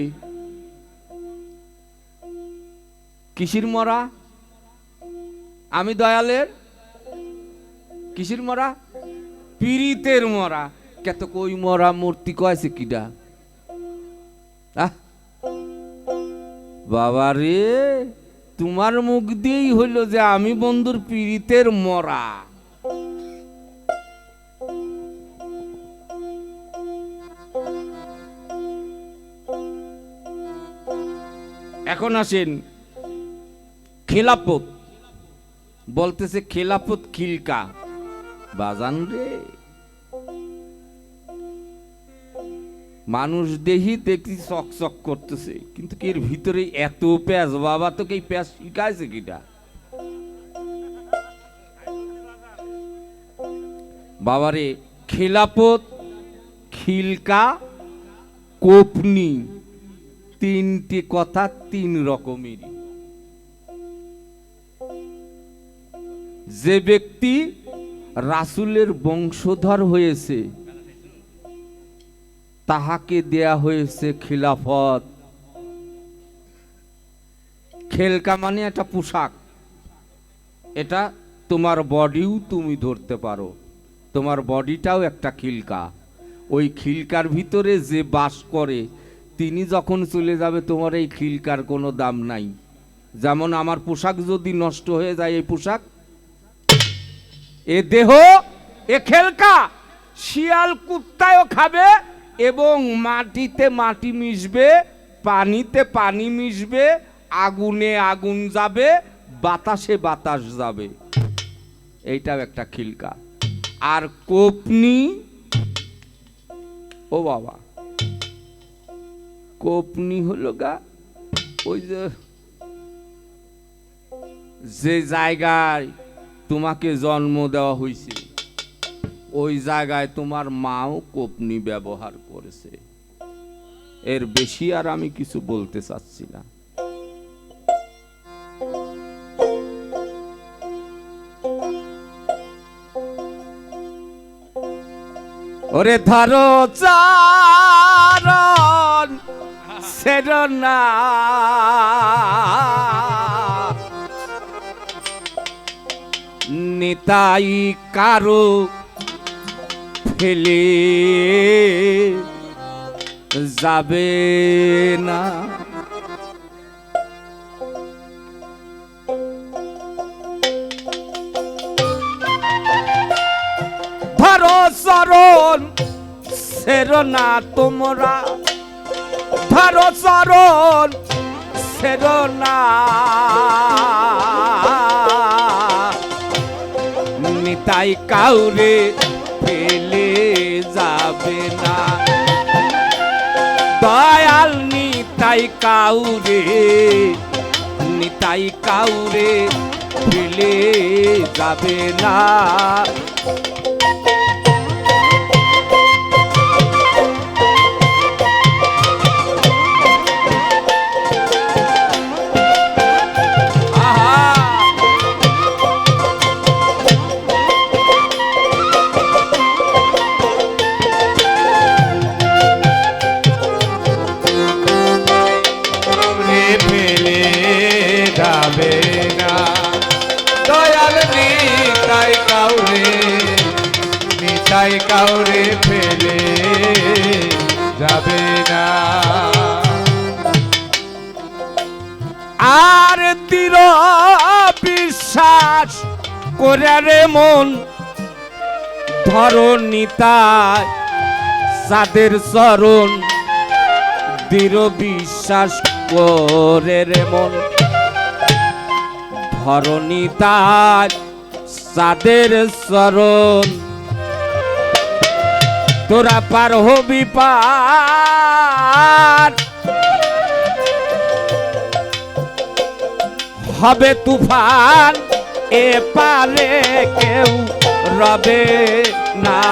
কিসির মরা? আমি দয়ালের কিসির মরা? পীড়িতের মরা। কত কই মরা মূর্তি কয়েছে কিডা? বাবা রে, তোমার মুখ দিয়েই হইল যে আমি বন্ধুর পীড়িতের মরা। এখন আসেন খেলাপত। বলতেছে খেলাপত খিলকা। বাজান রে, মানুষ দেহি দেখি চকচক করতেছে, কিন্তু এর ভিতরে এত প্যাঁচ। বাবা তোকে এই প্যাঁচ শিখাইছে কিটা? বাবারে, খেলাপত, খিলকা, কোপনি, তিনটি কথা তিন রকমেরই। যে ব্যক্তি রাসূলের বংশধর হয়েছে তাহাকে দেয়া হয়েছে খিলাফত। খেলকা মানে একটা পোশাক, এটা তোমার বডিও তুমি ধরতে পারো, তোমার বডিটাও একটা খিলকা। ওই খিলকার ভিতরে যে বাস করে তিনি যখন চলে যাবে তোমার এই খিলকার কোনো দাম নাই। যেমন আমার পোশাক যদি নষ্ট হয়ে যায়, এই পোশাক, এ দেহ, এ খেলকা শিয়াল কুত্তায়ও খাবে এবং মাটিতে মাটি মিশবে, পানিতে পানি মিশবে, আগুনে আগুন যাবে, বাতাসে বাতাস যাবে। এইটাও একটা খিলকা। আর কোপনি, ও বাবা, কোপনি হলো গা ওই যে জায়গায় তোমাকে জন্ম দেওয়া হয়েছে ওই জায়গায় তোমার মাও কোপনি ব্যবহার করেছে। এর বেশি আর আমি কিছু বলতে চাচ্ছি না। ওরে ধরো চারণ সেরনা, নিতাই কারো ফেলে যাবে না। ধরো চরণ সেরনা তোমরা, ধরো চরণ সেরনা, নিতাই কাউরে ফেলে যাবে না। দয়াল নিতাই কাউরে, নিতাই কাউরে ফেলে যাবে না। নিতাই কাউরে ফেলে যাবে না। আর দৃঢ় বিশ্বাস করে রে মন ধরো নিতাই সাদের চরণ, দৃঢ় বিশ্বাস করে রে মন ধরো নিতাই সাদের চরণ। তোরা পার হবি পার, হবে তুফান, এ পারে কেউ রবে না।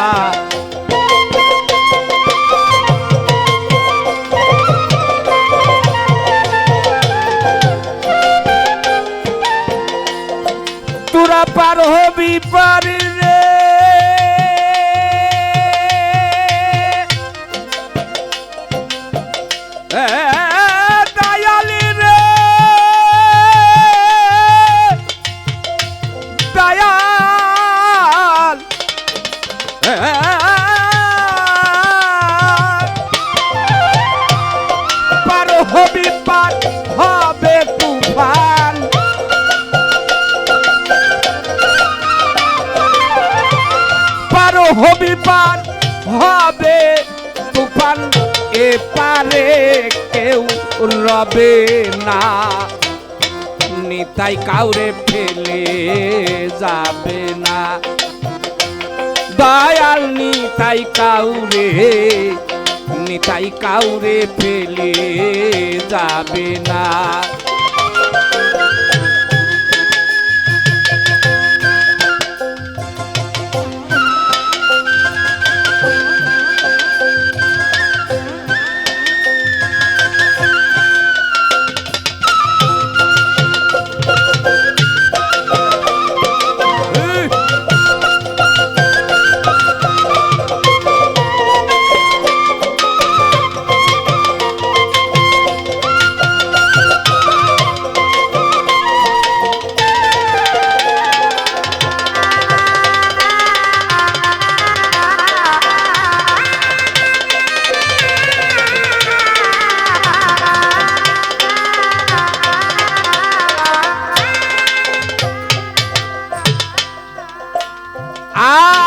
তোরা পার হবি পারি রে, দয়ালি রে, দয়াল পার হবি পার, হবে তুফান, পার হবি পার, হবে তুফান, এ পারে কেউ রবে না। নিতাই কাউরে ফেলে যাবে না, দয়াল নিতাই কাউরে, নিতাই কাউরে ফেলে যাবে না।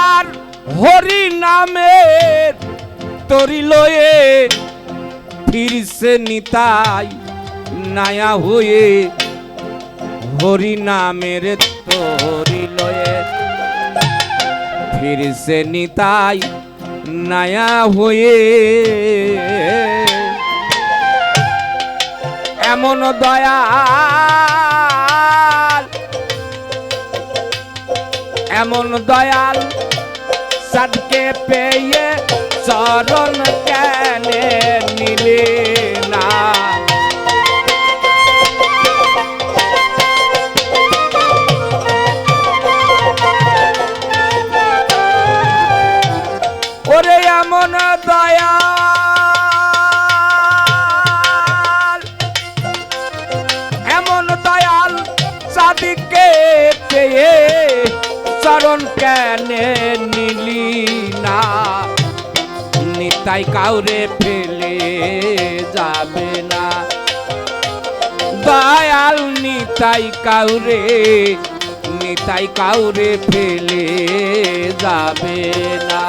আর হরি নামের তরি লয়ে ফিরছে নিতাই নায়া হয়ে, হরি নামের তরি লয়ে ফিরছে নিতাই নায়া হয়ে। এমন দয়াল, এমন দয়াল সাদকে পেয়ে চরণ কেনে নিলে না। ওরে এমন দয়াল, এমন দয়াল সাদকে পেয়ে চরণ কেনে নিলি না। নিতাই কাউরে ফেলে যাবে না, দয়াল নিতাই কাউরে, নিতাই কাউরে ফেলে যাবে না।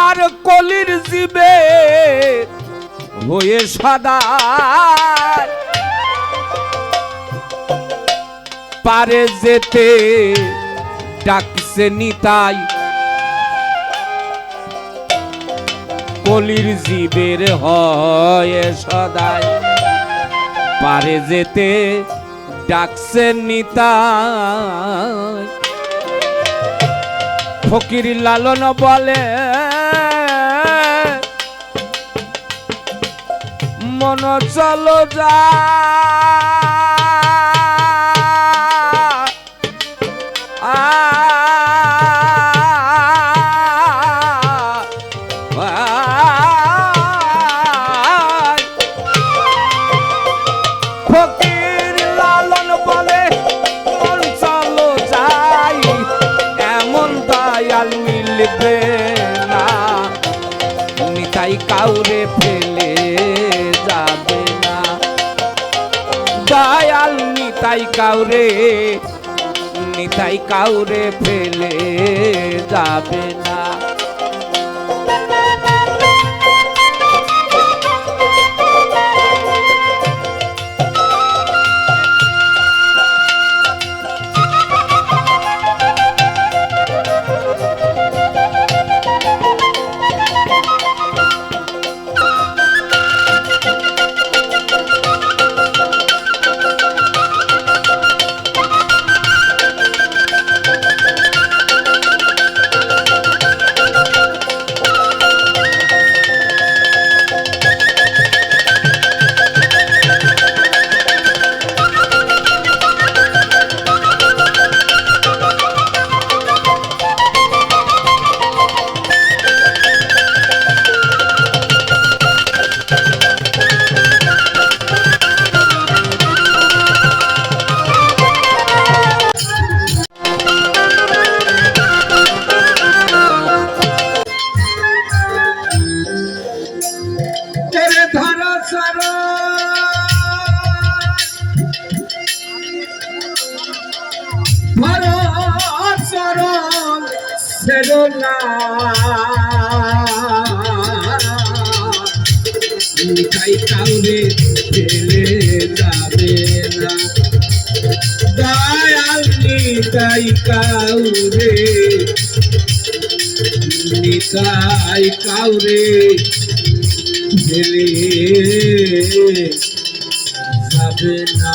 আর কলির জীবে হয়ে সদা পারে যেতে ডাকছে নিতাই, কলির জীবের হয় সদাই পারে যেতে ডাকছে নিতাই। ফকির লালন বলে মন চলো যা ফকির লালন বলে মন চলো যাই, এমন দয়াল মিলবে না, নিতাই কাউরে ফেলে যাবে না। দয়াল নিতাই কাউরে ফেলে যাবে না। নিতাই কাউরে ফেলে যাবে না, দয়াল নিতাই কাউরে ফেলে যাবে না।